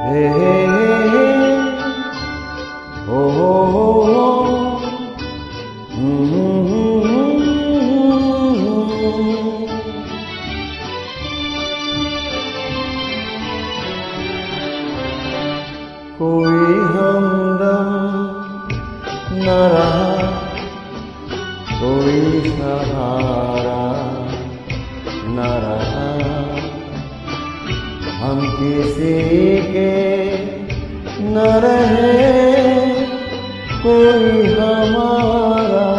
हे हे हे हो कोई हमदम न रहा, कोई सहारा न रहा, हम किसी के न रहे, कोई हमारा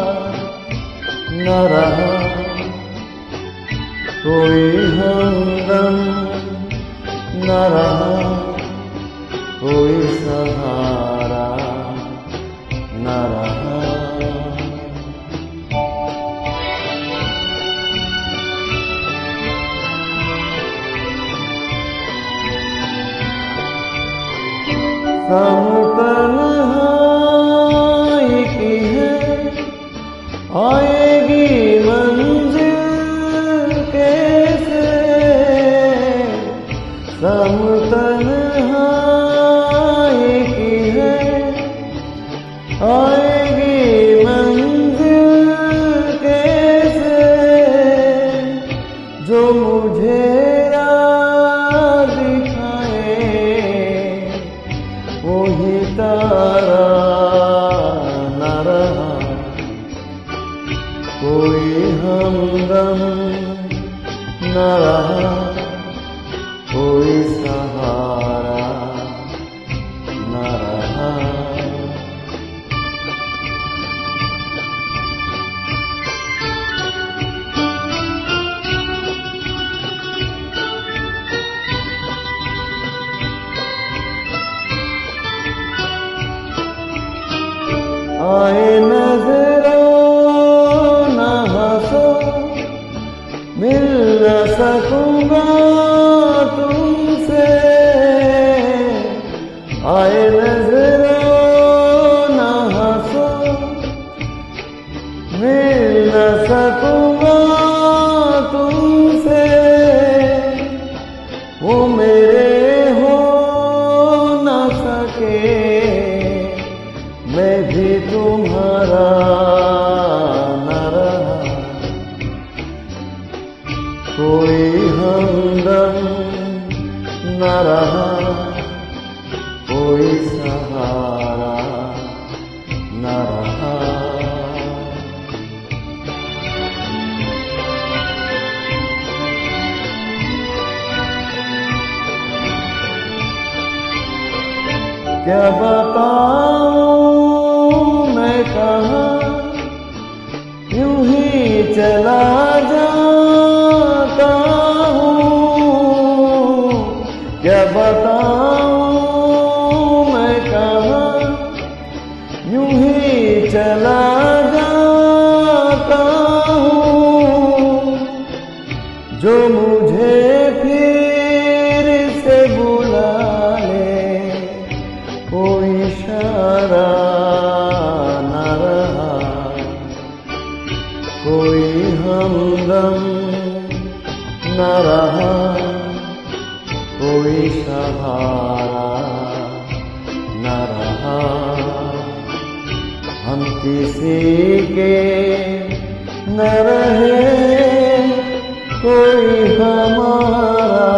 न रहा, कोई हमदम न रहा, कोई सहारा न रहा। सब तन्हाई की है, आएगी मंजिल कैसे, सब तन्हाई की है, आएगी मंजिल कैसे, जो मुझे वही तारा न रहा, कोई हमदम न रहा, कोई सहारा न रहा। आए नजरों न हंसो, मिल न सकूंगा तुमसे, आए नजरों न हंसो, मिल न सकूंगा तुमसे, वो मेरे हो न सके, मैं भी तुम्हारा न रहा, कोई हमदम न रहा, कोई सहारा न रहा। क्या बताऊं मैं कहाँ, यूं ही चला जाता हूँ, क्या बताऊं मैं कहाँ, यूं ही चला जाता हूँ, जो मुझे फिर से बुला ले, कोई इशारा न रहा, कोई हमदम न रहा, कोई सहारा न रहा, हम किसी के न रहे, कोई हमारा